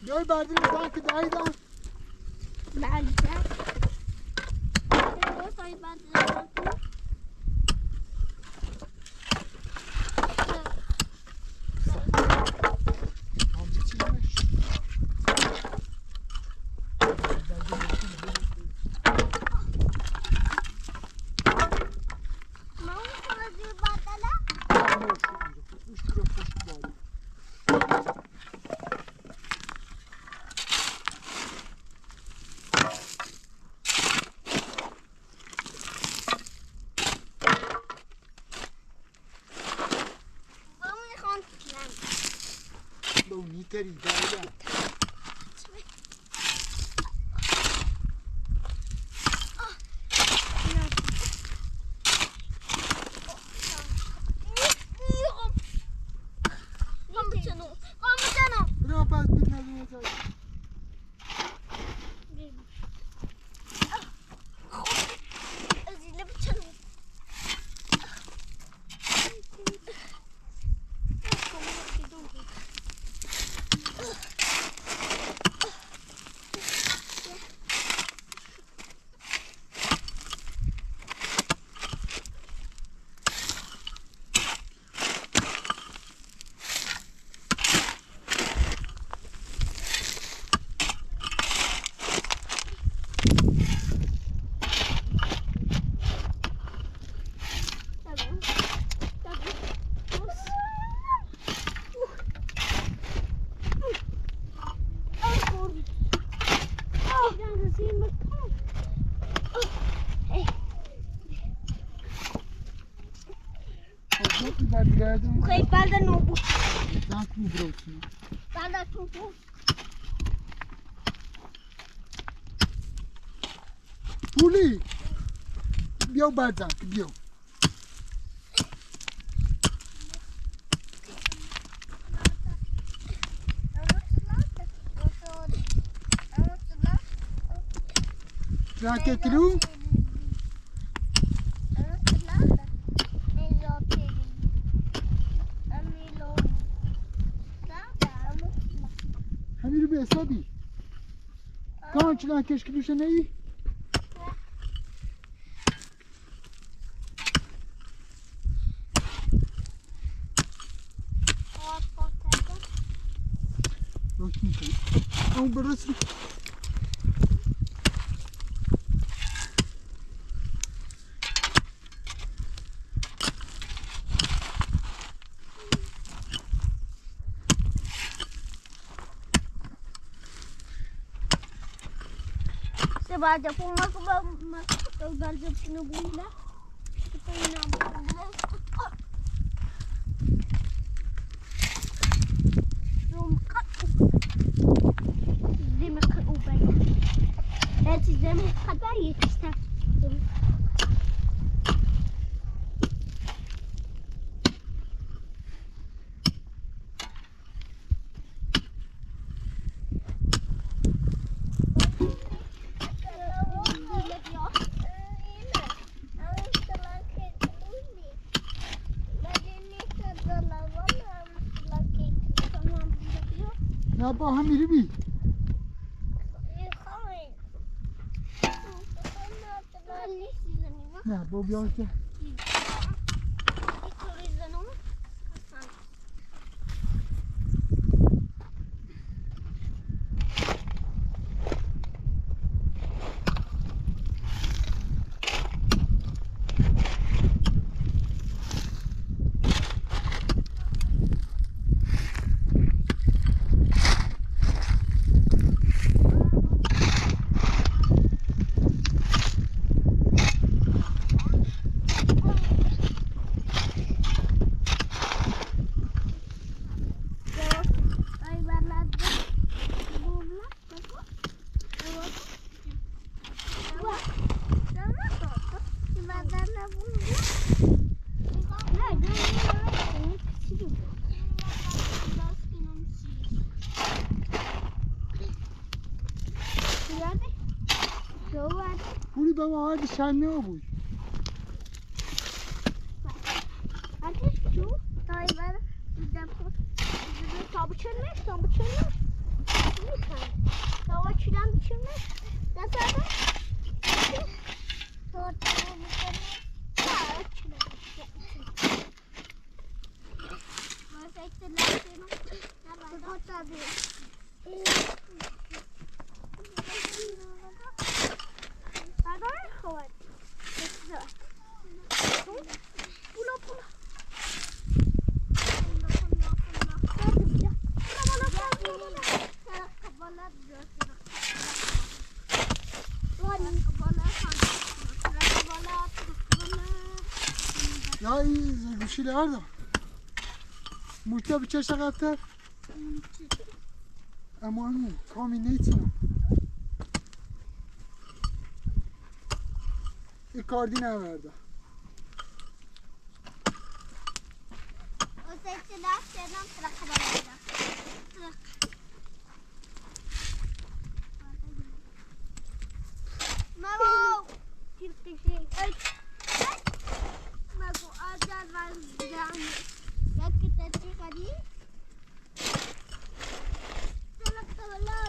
بیای بردیم بزن که دایی دار بله تری دایی Khơi balda no bu. Tak mı bırakıyorsun? Balda tutu. Puli. Biau balda, biau. Raket lu? همین رو به حسابی کان چلا کشکی دوشه نهی اون برسل Baca pun aku tahu baca punya bunda. Kita nak bunda. Rumkat. Zemek ubay. Hadi zemek kadar yetişti. نه با هم میری بی نه با بیار که پولی به ما هایدی شن نه بود Ya iyi bir şeyler var da. Muhtemelen bir çeşit kadar. Ama ne? Tahmin ne için? Kardina verdi. O seçiler şeyden sıra kabaracak. Mamo! Mamo, ajar var yani. Ya kita tadi. Telak kebelah.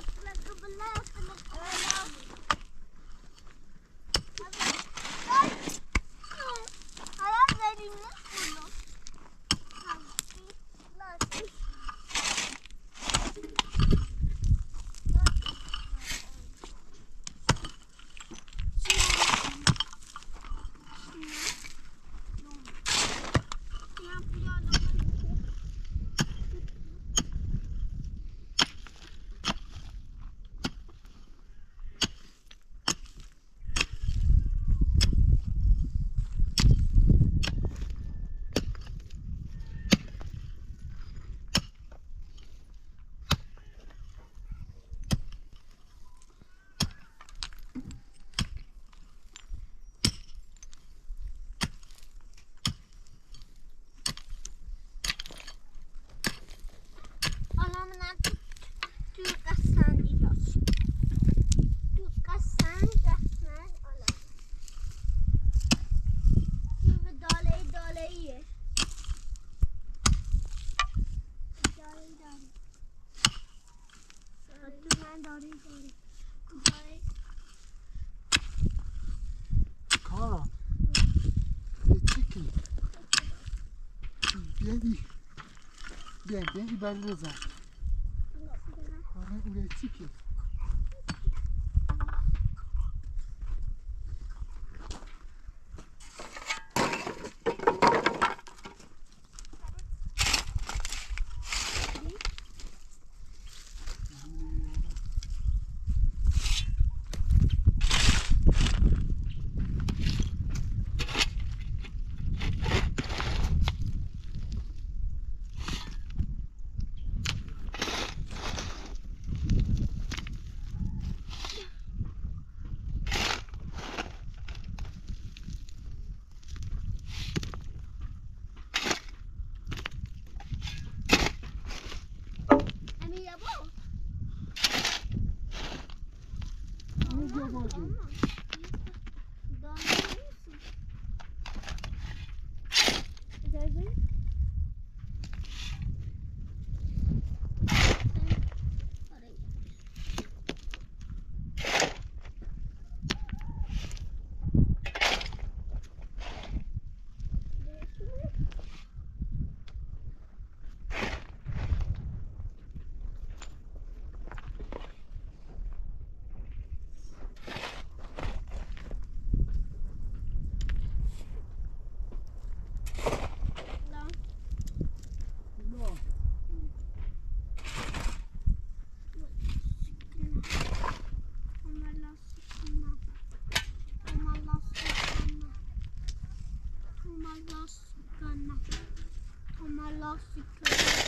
Kara. Chicken. Bien, i bardzo za. Kara ule chicken. lastik annem. Toma lastik annem.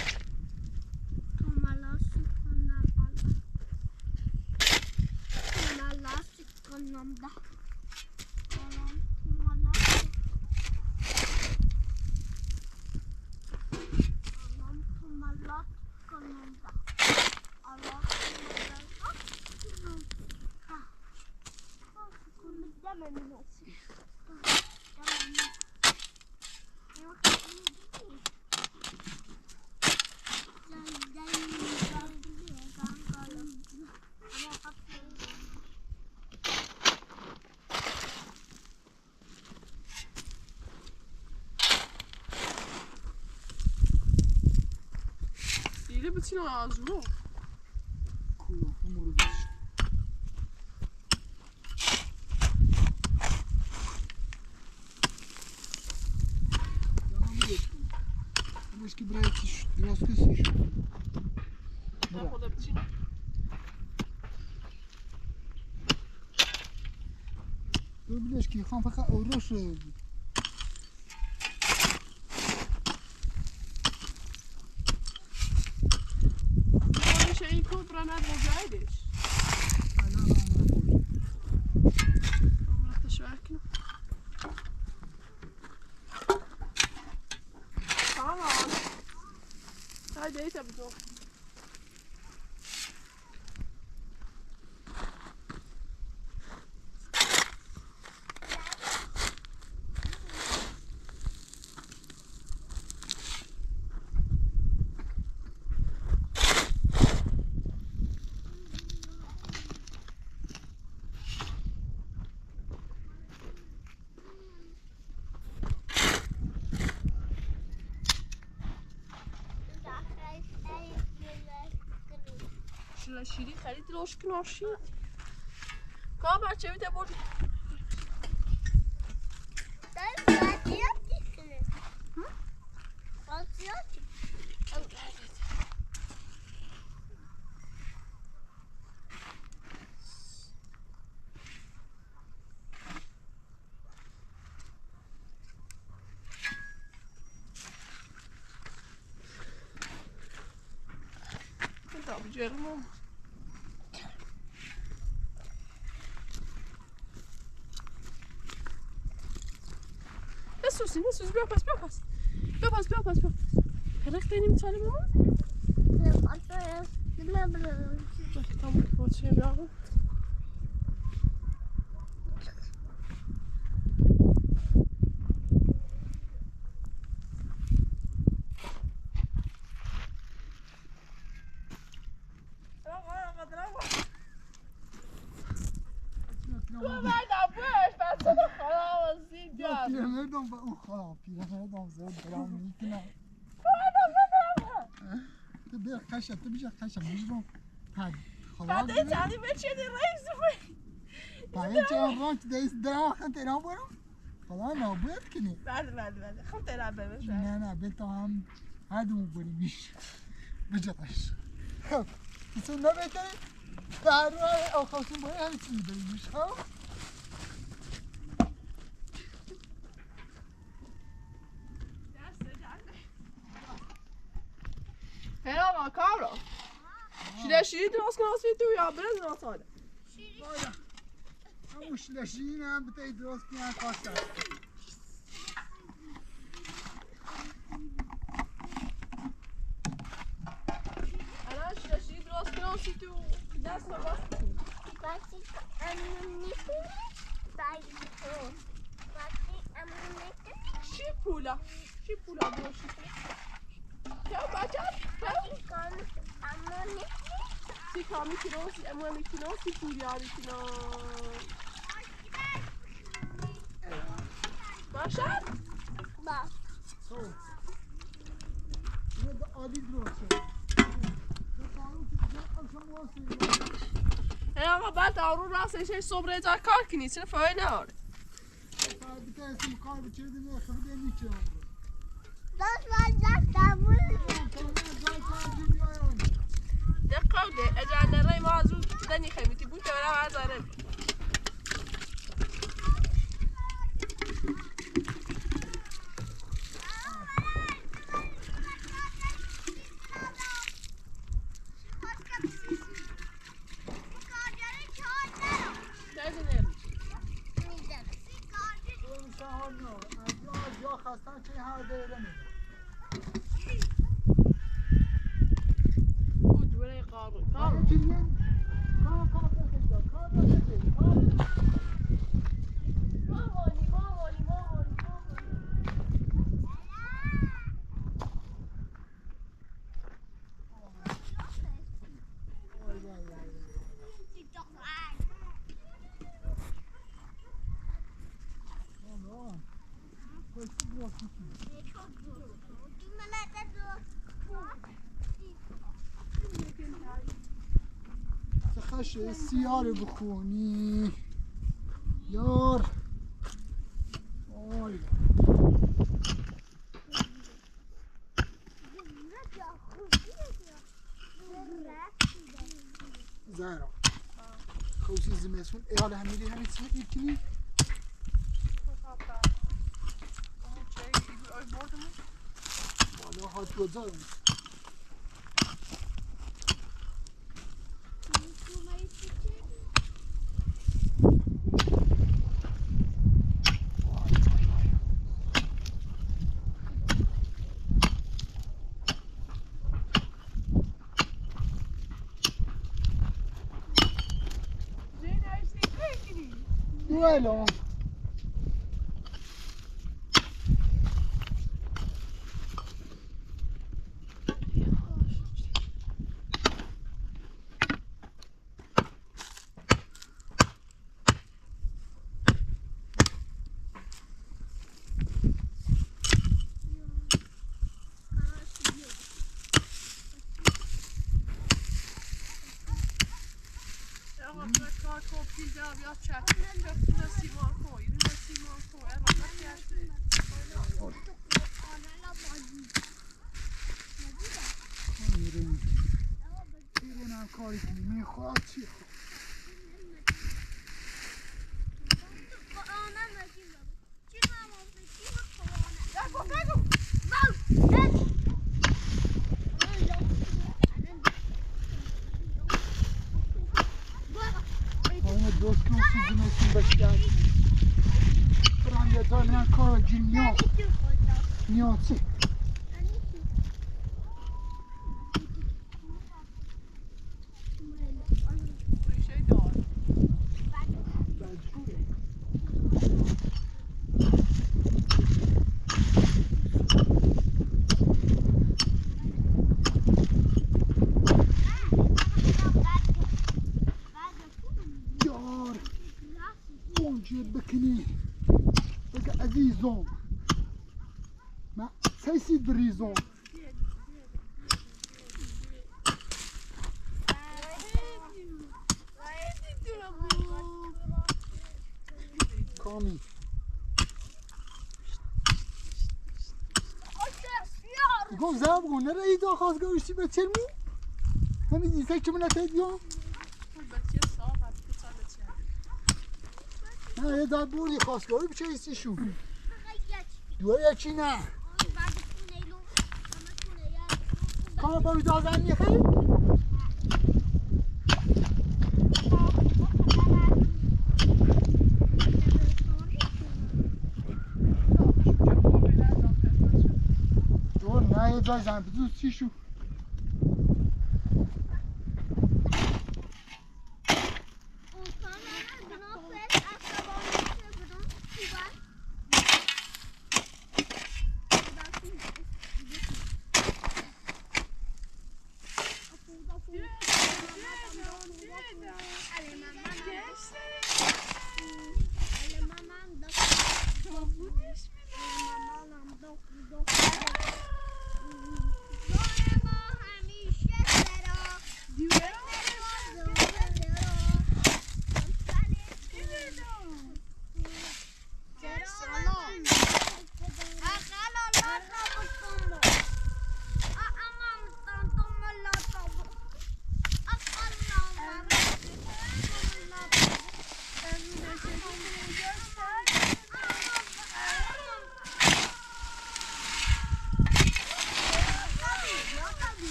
Toma lastik annem Allah. Toma lastik annemde. Allah'ım toma lastik. Allah'ım toma lastik annemde. Allah'ım toma lastik annemde. Dememin olsun. Dememin. Ile betyder altså ro. Cool, umuru bir. Acho que brać wioskę słyszę. Ja po depcina. To wiesz, ki خان فقط اوروش Böyle şeyi koprana bozaydık. Om dat te werken. Tamam. Hadi deze heb ik nog. شیری خرید روش کناشید کام بچه بیده بود Germo. Nessus, bia pas. Gerecht in iemand zijn mama? Ik kan het wat zien blijven. پیرمردم با اون خواهم پیرمردم زود برام میکنم تو بیا قشم تو بیشتر قشم میجرم بعد تعلیم چه رئیس بعد چه رانت دیس درام خنت ایران برم خدا نابود کنی بله خب تلعب بمش نه بنت هم هدوم بریم میش بجاتش خب تو نبیتری در راه آخوشون باید همه چیزی بریم میش خب Hela kamera. Şileşiyi biraz nasıl ediyor ya biraz rahat hadi. همون شلشین هم بتایی درست کنن خواستن الان şileşiyi biraz nasıl ediyor ders mi bas? Şipula bu şipula. Ya bacak. Si kami kino, si emani kino, si pulyari kino. Başar? Bak. Yine de Ali dursun. ama بعد دارو راستش صبح جا کار کنی چرا فایده نداره Bir tanesini kar biçirdim ya kıvıda niçin oldu? دقیقه اجازه نرای ما از اون دنی خمیتی بود که برای عزاره از یا خستم که هر دقیقه میدم او دوره قابل کار چیزی؟ کار بخیجا کار بخیجا خشه سیاره بخونی یار آی زهرا خوشی زمستون ایال همیدی همین چی میکنی؟ بالا هات گذارم الان بیرونم کاری کنی میخواد چی خود باید دوست کنم چیزی میتون بشکن برم یه دارم کار جنیا نیا چی بکنی بگه عزیزم من سیسی دریزم کامی گفت زب گونه رایی دا خواست گوشتی به چرمو همین دیسه که من نتاید بیام نه یه داد بوری خواست گوی بچه ایستی شو دوه یکی نه کار باوی دازن میخوایی؟ دور نه یه دازن بدوز چی شو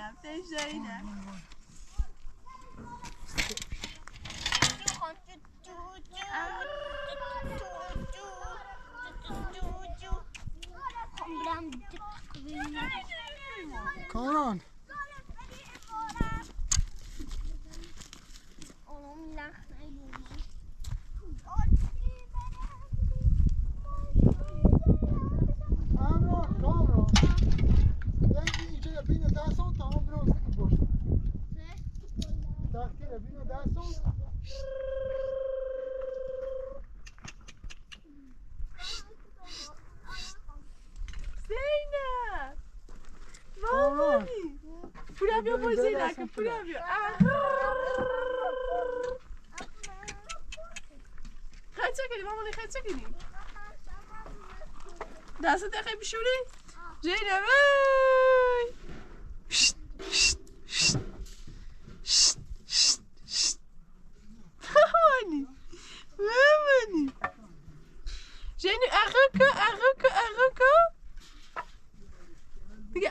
رفته زینب کاران Kamera. Jag gick inte in där sånt han bröt på bort. Tack till det där sånt. زینب مامانی پورا بیا با زینک پورا بیا خیلی چکنی مامانی خیلی چکنی دستت خیلی بشوری زینب مامانی مامانی زینب اغوکو دیگه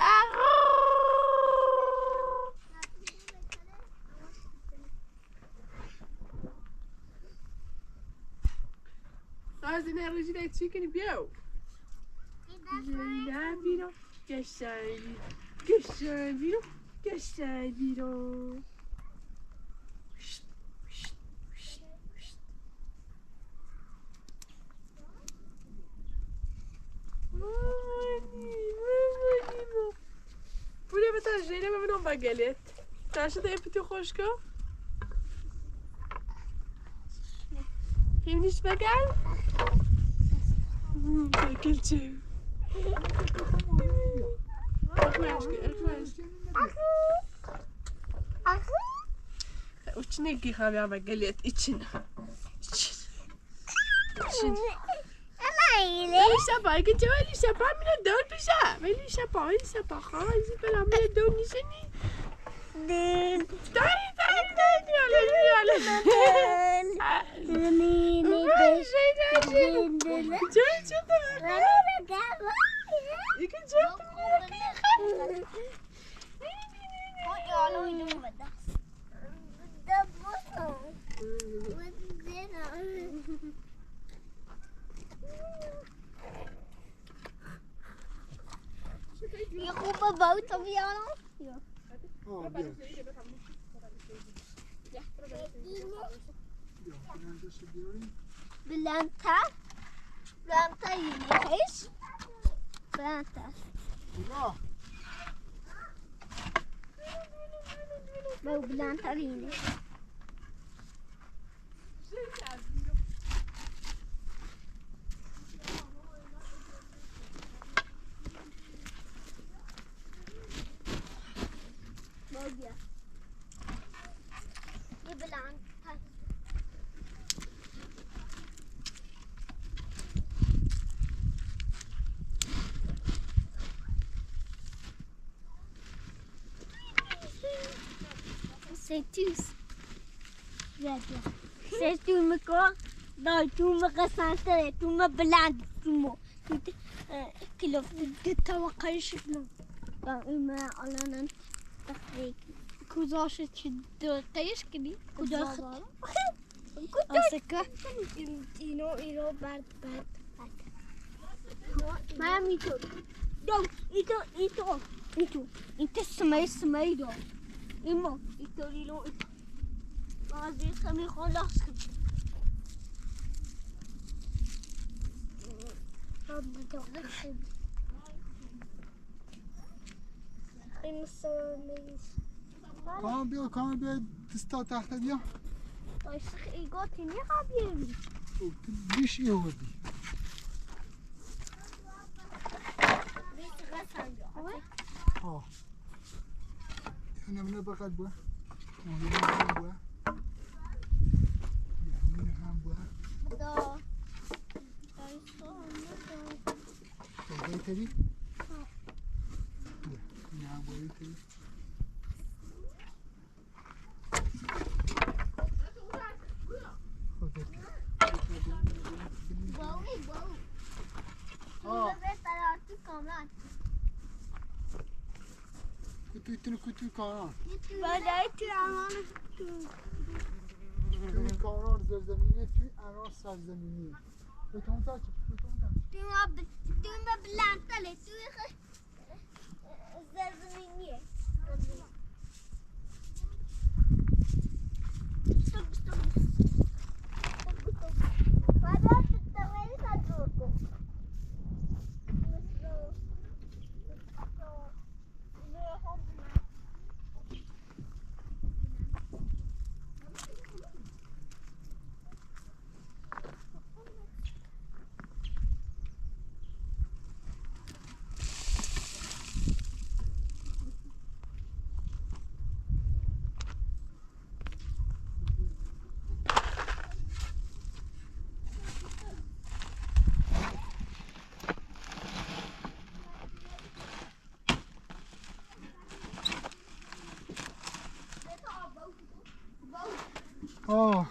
از این روزی دیگه چی کنی بیاو زینب بیرو گشتن بیرو Buraya mesela Zeynep'e ben bagelet. Taşı da yapıtı hoşka. Hemniş bagel. Bagelçe. İçine girer ya bagelet içine. Elisa pas que tu vois Elisa pas mais la donne plus ça mais Elisa pas il fait la mais donne ni c'est ni Je goed mijn boot op Jan. Ja. Oh, Belanta. Belanta hier is. Belanta. Ja. Maar Belanta hier. C'est tous. C'est tout me corps. Non, tout me ressentait, tout me blande, tout me. Kilo de tawakkal shitna. Dan me alanan. Dacht Kudash het je de teeskini. Kudash. Als ik ino bad. Mami to. Dong, ito. Ito smay do. Imo, ito lilo. Maar dit gaan we gewoon lastig. Kan bia تستا تحت بیا Ik ga het niet gaan. بیش یهودی ها نمونه بقید بوا نمونه هم بوا نمونه هم بوا بایتری نه بایتری توی کانال بالای تو امان توی کانال زرزمینیه توی انار سرزمینیه بتون تا چه تو ما بلندتله توی زرزمینیه آه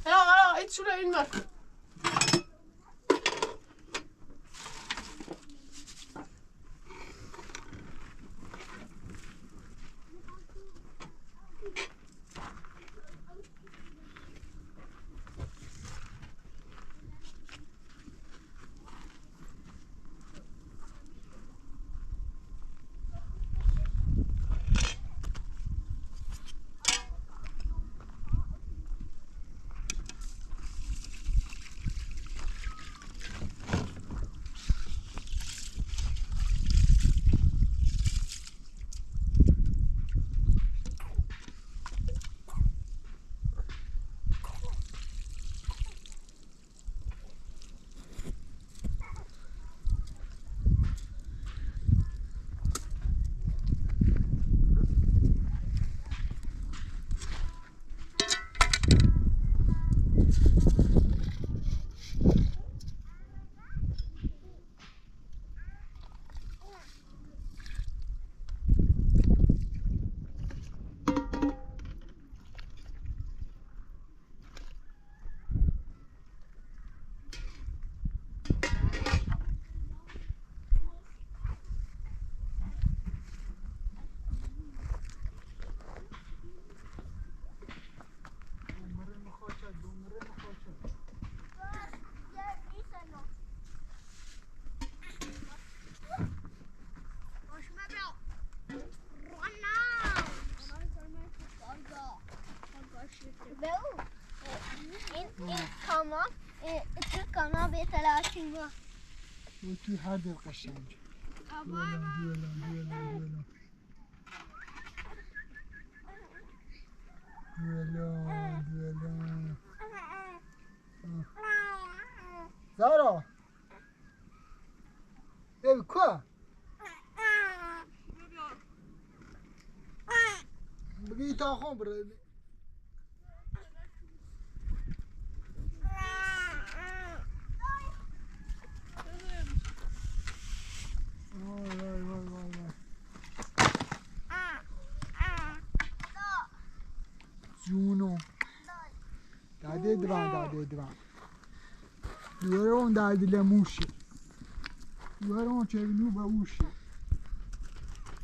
Ja, inte så där inne. کانا به تلاشی ما و توی هر دل قشنگ دولا زارا ای کو بگی تا خون بره جونو داده دوان دوارون داده لموشه دوارون چرنو باوشه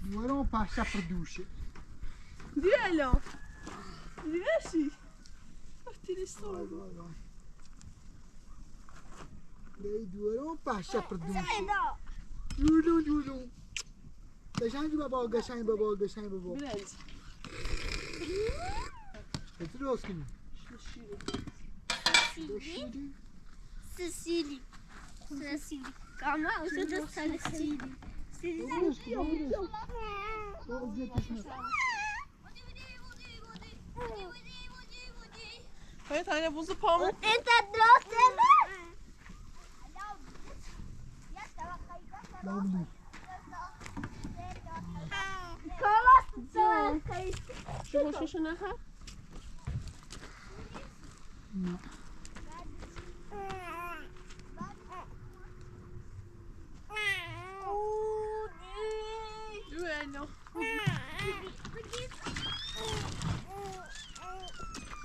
دوارون پاشا پردوشه Diela. Diesi. Fatti di solo. Lei دوارون پاشا پردوشه زینا جولو قشنگ بابا Bilens. چطور درست کنی؟ سیسیلی کانا اصلا سیسیلی درست کن Kan jag ta en påse på mig? انت درسته لابلی کار باشه نه هم؟ نه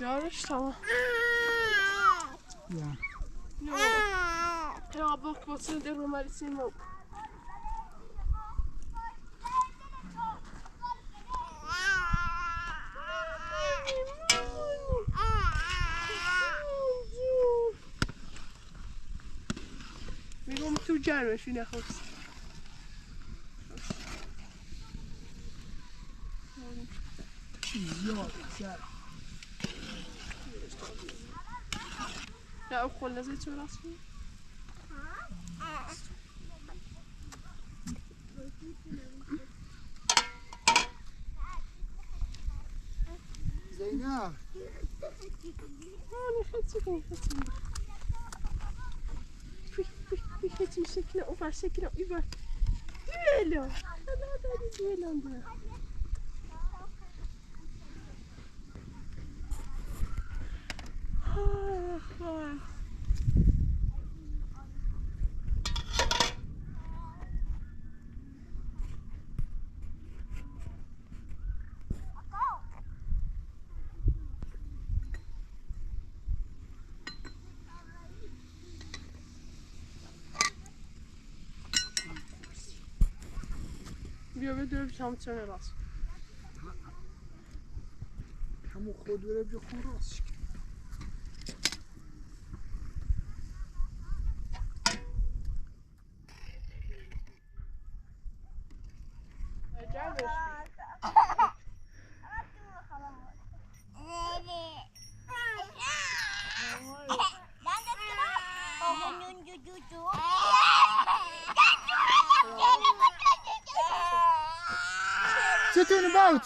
Yarış tamam. Ja. Ja, bak basın der numarasını yok. میگم تو جرمشی نخواست. Ja, ja. Ja, ook gewoon dat is zo lastig. Zeynep. Oh, niet goed. Niet een stukje of een stukje over. Duelo. Dat is duelo. بیا بدور بشم چه راست. همون خود بره بجا خون راست شد.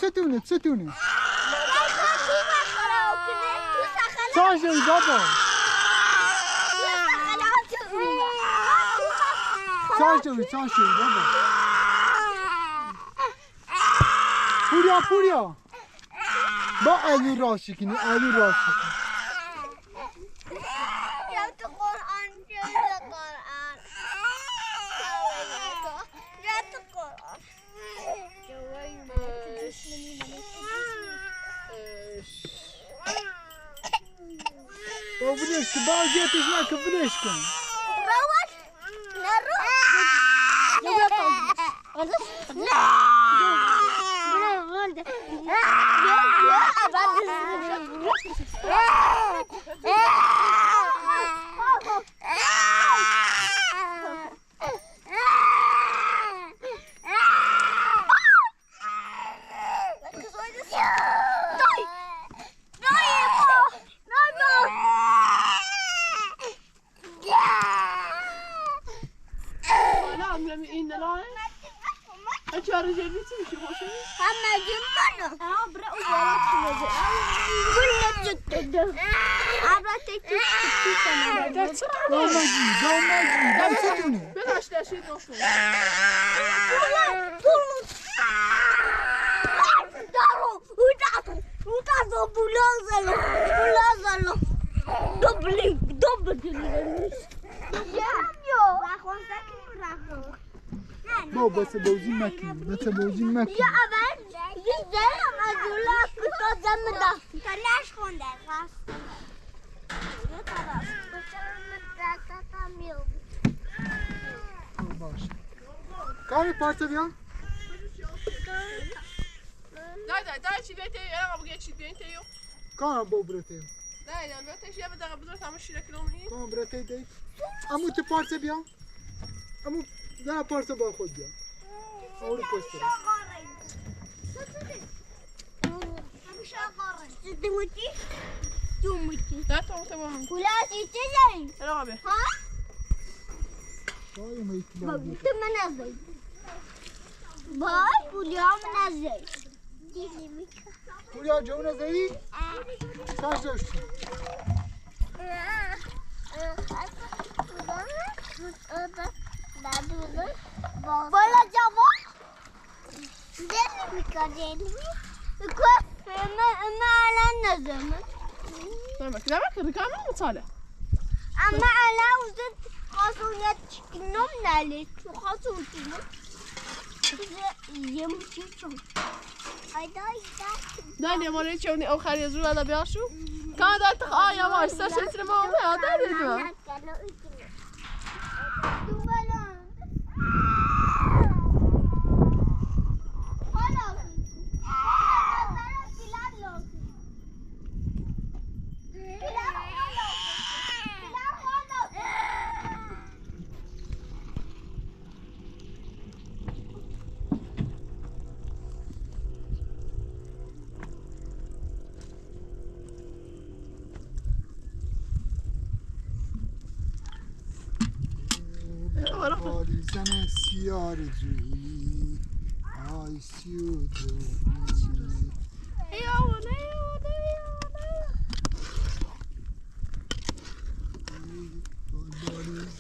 چتونه چاشوی بابا چاشوی بابا پوریا با الو راشی کنی Брешь, балдеть, ты знаешь, брешь-ка. Бровать? Народ? Я بابا سبوزی مکی یا اول دیدم از اولا کتا زمدا تلاش خونده راست یه طرف باشه کاری پارچه بیان Dai, ci vede, perché ci vede io. کار با برته Dai, allora ci vede da بدون تماشی کیلومتری. کار برته دی امو تو پارچه بیان امو نه پارچه با خود بیان اول پست لا تمام. ولا تيجي يلا بيه. ها باید میتونم بگو من ازی باید پولیام نزی پوریا جون زدی ساش داشتی بالا جواب دل میکنه أما على النظام دمك كامل مطالع أما على وزد خاصونيات شكلهم نالت وخاصونتهم يمشي شو هيدا داني مالي شوني آخر يزور هذا بياشو كان ده تخا يا ما استشهد سينما ما هذا ده زن سیار جویی آی سیو جویی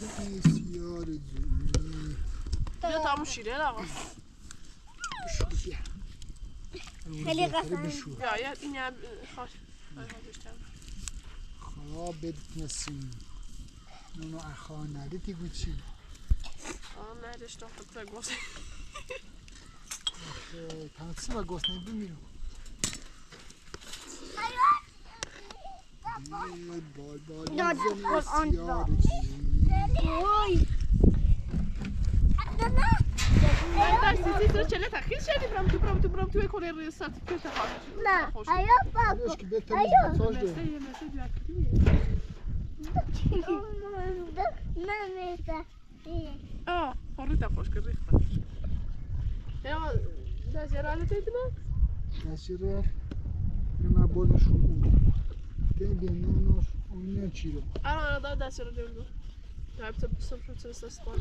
زن سیار جویی بیا تموم شیره لا خیلی قشنگ یا این خاص خوابت نسیم نونو اخوان ندیدی گوچی نه داشتم خطر گوشه تنسی و گوش نمیبینم بال زن سیار جویی درستی تو چله تخیل شدی برام تو کنه ریاست که تخاطر نه هیا علاش که بهتر نیست مساج ده خورده خوش که ریخته یا دزیراله تیدنا نسیره ما بولشون اون تنگی نونوش اون نچیره انا دا دزیراله اون تعبت بصبح وتنسى اسبوع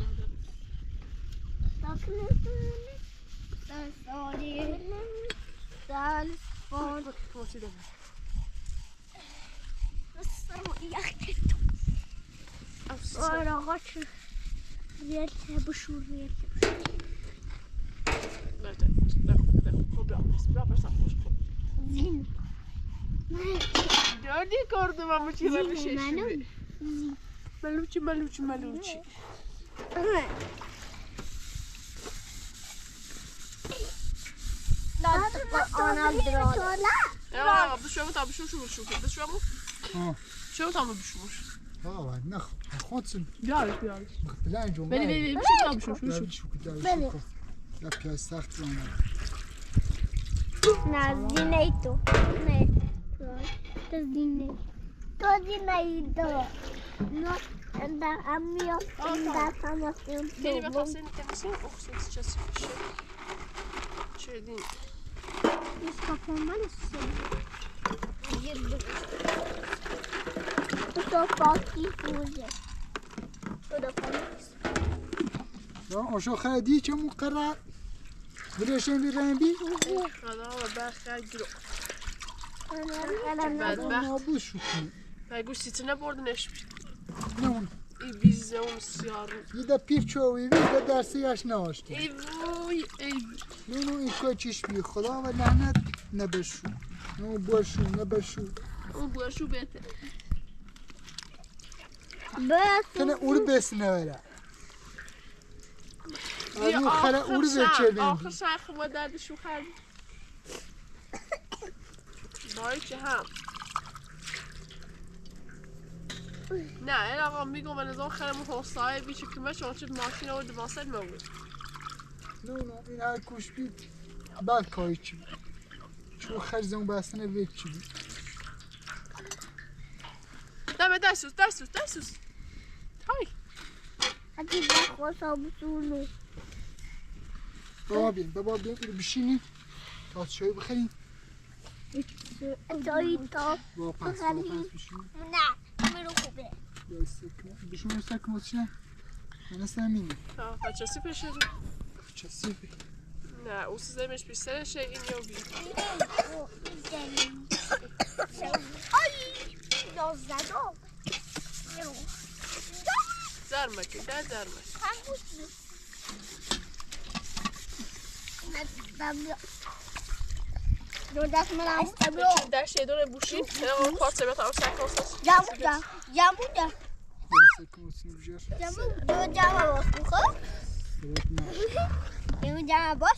Dördü gördüm ama çiğne bir şey şimdi. Maluci. Ja, beschwören haben schon beschwören. Beschwören? Beschwören haben beschwören. اه نخ خودسن Ja. بلان جون بلی beschwören haben beschwören. بله یا پیاز سخت رو نه زینیتو نه تو زینیتو نه در امیو در هماسون Beni bak sen temizsin okusun сейчас еще. Çedin. Biz kapamalısın. Bu da farklı olacak. Bu da farklı. یا آشو خدی چه مقرر بلشن بیرنبی Ana ben giro. ما بوش شو کنی Pegou sitine bordun eşmiş. نه اون Biz de onu siyarım. یه دا پیر چوی وی دا درسی اش نواشتی Ey. نه نه این که چیش بی خدا و لعنت نبشو نه باشو نبشو O bu şu bete. کنه اورو بس نوره اون خره اورو بچه آخر شای خواه درد شو خرد. بایی که هم. نه این آقا میگم من از آن خرمون حسای بیشه که من شما چه ماشین آورد واسد موید. نه این هر کوش بید بعد کاری چی بود چون خرزمون بستنه وید چی بود دمه دستوس های Hadi bak o sabusunu. بابا بیا اینو بشینی تا چای بخوریم Çayı top. واپس بشینیم Ne? Benim kubi. بشون سکم چیه من همینه بچه‌سی پیشه رو چه سیفی نه او سیزمش بیشتر شه این یا بی Ay! Dozado. زرمکه در زرمک دو دست من استبلو در شیدون بوشین نه اون پارت سبت هم سکوس جامو سکوسی بجر دو جامو باش بخور اینو جامو باش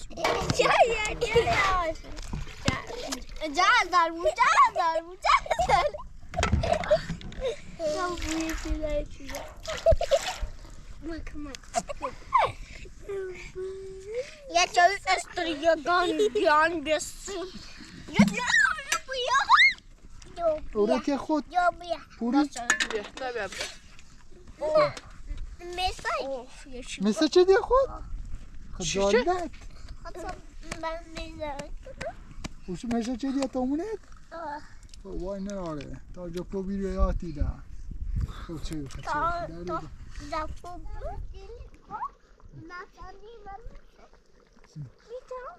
جازر یا چای استریگان بس اوره که خود یا بیا پوری نه مثل چه دی خود خجالت من میذارم اوش مثل چه دی اتامونت وای نه آره تا جا کو بیرو یاتی دا خود چه خود چه زفو نفهمی من میتونم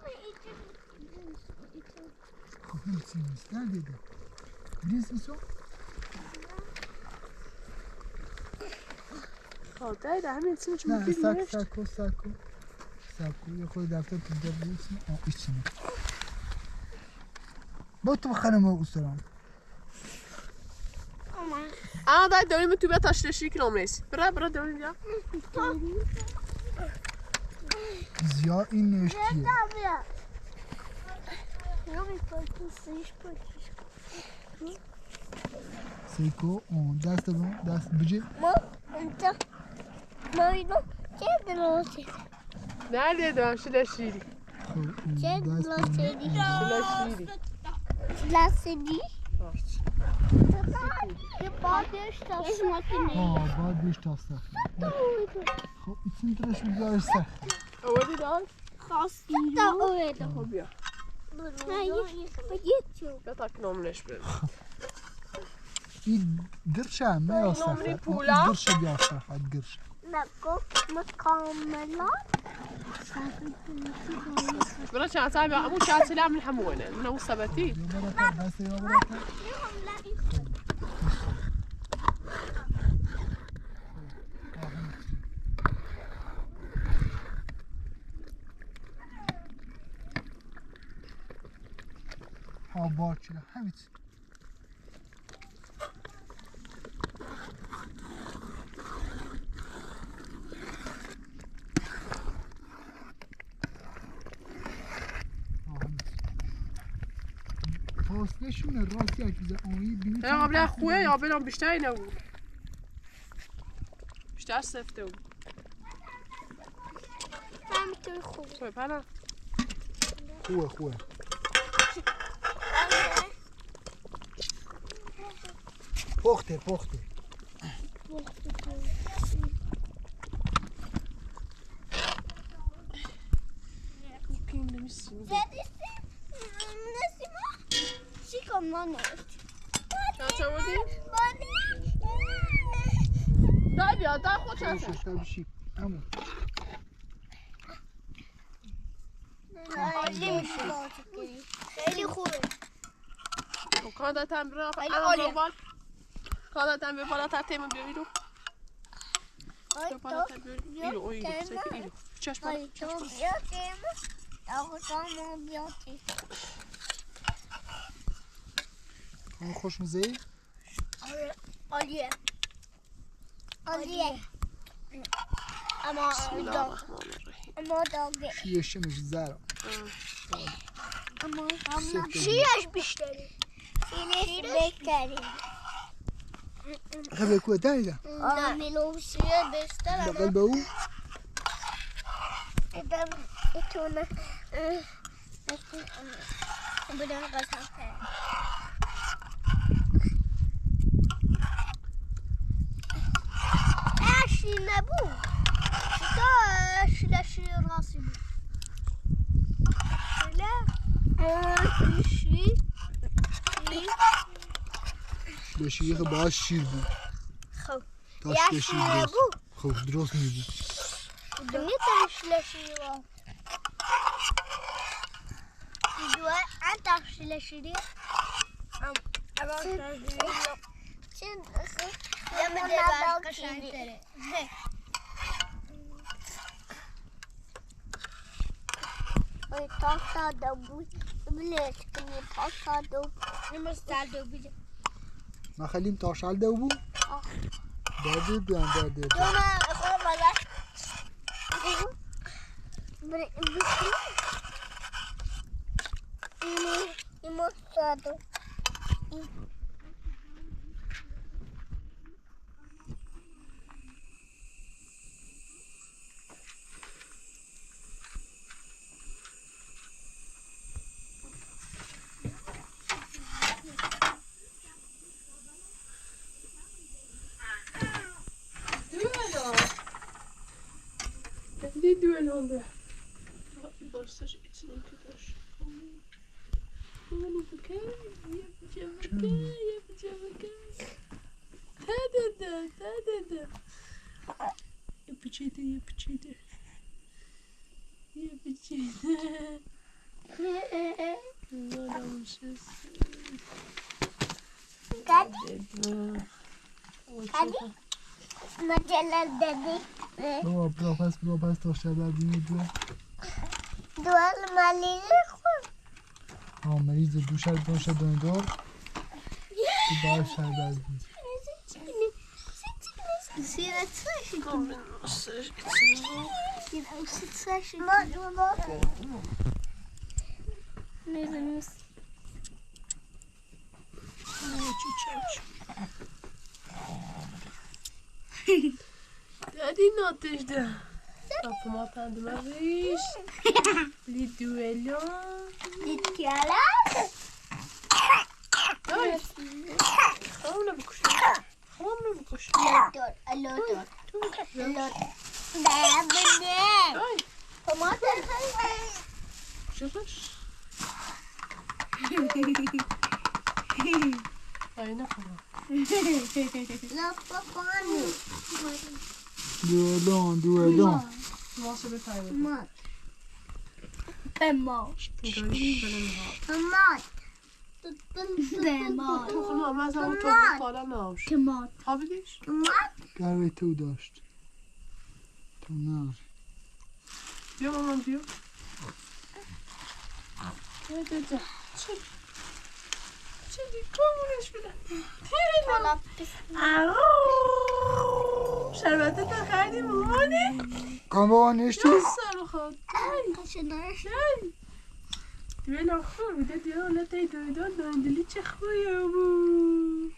خب این چی نیست نه دیده بریز ایسو خاطر ده همین چیزی چون نه ساکو یه خود دفتر تو دبلیسم ایچنه با تو خانم اوسترام اما داریم تو بیا تاشتشی کنم نیست برا داریم بیا زیاد این نوشتیه سیکو اون دست بجه ما اینو چه دلوسی نه دیدم شلشیری چه دلوسی شلشیری لاسیدی یه بادش تاسته بادش تاسته خب این ترش بیارش سخت اولی دار خواستی تا اویده خب بیا نه یه چو بیا تا کنامنش بریم این گرشه همه یا سخت این گرشه بیار سخت گرشه نکو مکاملا برا چند ساعت بیا امو چند ساعت من همونه نه ثبتی یا برکت دست یا برکت ها بار چیه همین فاصله‌شون راستی اگه آنی بینی یا قبل خوه یا برام بیشتری نبود بیشتر سفته بود نمیتونی خوب خوبه پناه خوبه پخته پیم نمیسیم نسیما چی کن مانوش چه بودی؟ دای بیا دای خود چند شش همون عالی میشه خیلی خوبه کادتم برا کادتم به بالا تر تیم بیا بیرو بالا تر بیرو ایرو چشم بالا همون خوش میزهی؟ عالیه اما داغه شیشمش زرم اما شیرش بیشتره شیر بهتره خب کوه دایده نه میلو شیر بیشتره بقل به او ادم اتونه بدن قسم کرد اشی نبود شیر راسی بود شیر باز شیر بود خب تاش شیر درست خب درست میبود نمیتونی شیر را دوه انت شیری چند یه مدرباش قشنگتره تا دبوی بلش کنی پاشا دو نمستر دو بیده ما خلیم تاشال دو بو داده بیان داده دونا خواه بازش بسکنی این مستر دو Ne düello? Dostlar içine gidiyor. Yapacağım bakayım. Ta-da-da. Yapacağım. Ne olmuşuz? Kadi? Majalar dedi. برو پس تاشال ببینید Dual maliye koy. مریض دوشت باشه دندار باید شد از بود Daddy notas da. Kapıma tanıdıma reis. Li duello. Dityalar. Ay. Hamle bu kuş. Alodor. Bebe. Ay. Tomater. Şuraş. Ay ne kadar. Lapakani. دوئلون Nasıl bir tane? Tomat. Tomat. Tomat. Tomat. Tomat. Ben sana çok falan almış. Tomat. Abi diş. Tomat. گروه تو داشت تو نه Diyor mamam diyor. Hadi. Çık. Kovuş bile. شربت تا خریدی مامانه کامبا نشتی سر خود دیوه نخور بوده دیوه حالا تایی دویدان داندلی چه خویه بود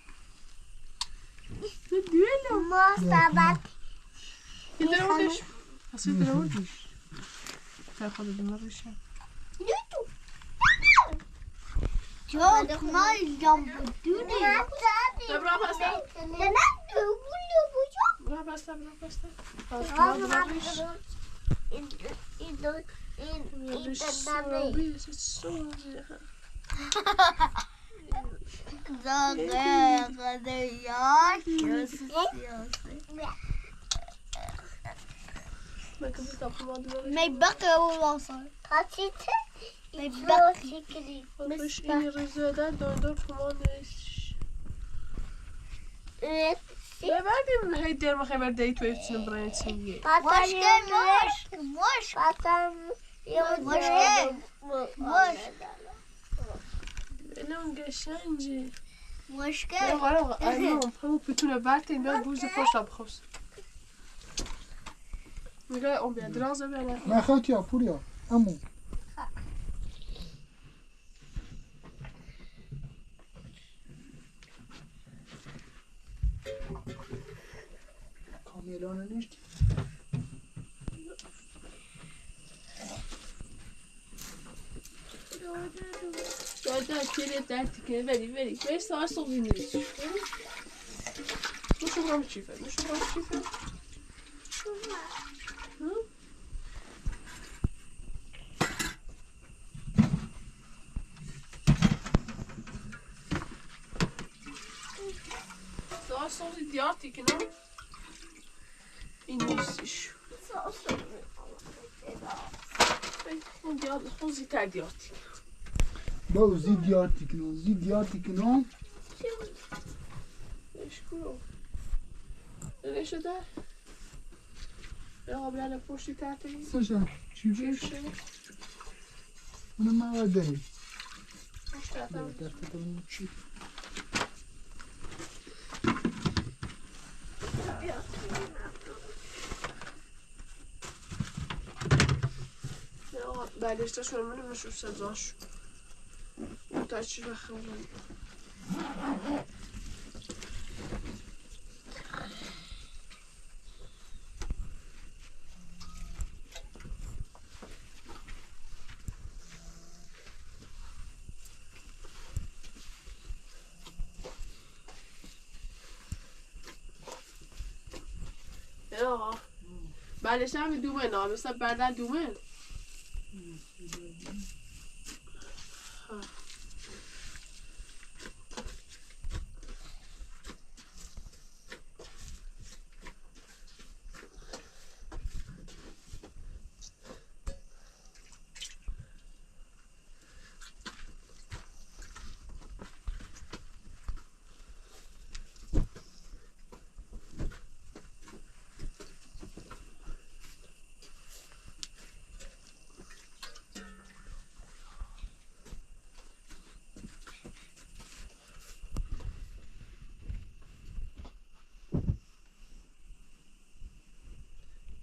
دیوه ما سبت یه درمونش اصلا درمونش تا خود دماغشم çok mal jambuduni Dobra pasta Neden bu Bra pasta Mijn bakken was er. Gaat zitten? Mijn bakken. Baş ini Rize'den döndür kumanış. Evet. Ne verdim? Hey derme haber date ve hepsini buraya etsin. Hoş gelmiş. Hoş. Bakalım. Hoş gel. Hoş. Benim geçence. Hoş Ne gel. var ama annem pamuk bütün verdim ben bu yüzden koştum koş. میگه اون بیاد درازه بیانه نه خاطی ها پوریا امو کامیلانه نیشتی Dördü akeli dertikini veri. 5 saat sonra ineriz. Muszę çiftę. Daha sonra diyartikini ineriz. اون زیتر دیارتی با زیدیارتی کنون اشکرو نه شده قبلا پشتی تحتی ساشا چی بشه؟ اونو مواد داری در کدوم چی؟ Ja, berglyfta svømmer du med sossedvarsj. Det er ikke verre. Ja. Berglyfta har vi domen da, hvis det er bare der domen.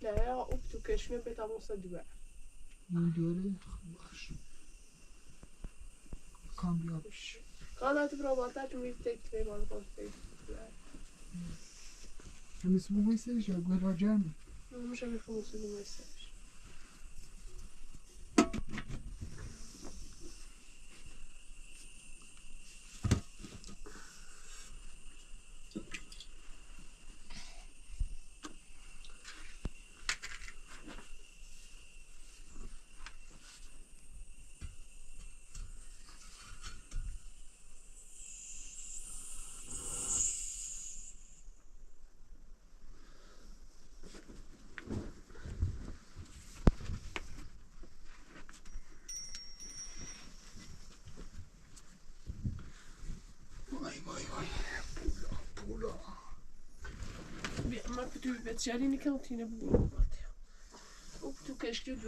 Ja, op toe kun je met allemaal zo doen. این دوره باش کامیاب Kan uit de vrouw altijd om even tegen 2 maanden van te همیشه بگویسته شد گوه را جمعی Dan moet je weer voor ons doen met zelfs. وای پولا Maar ik bedoel, met Jerry in de kantine boeren. Op toe kun je doen,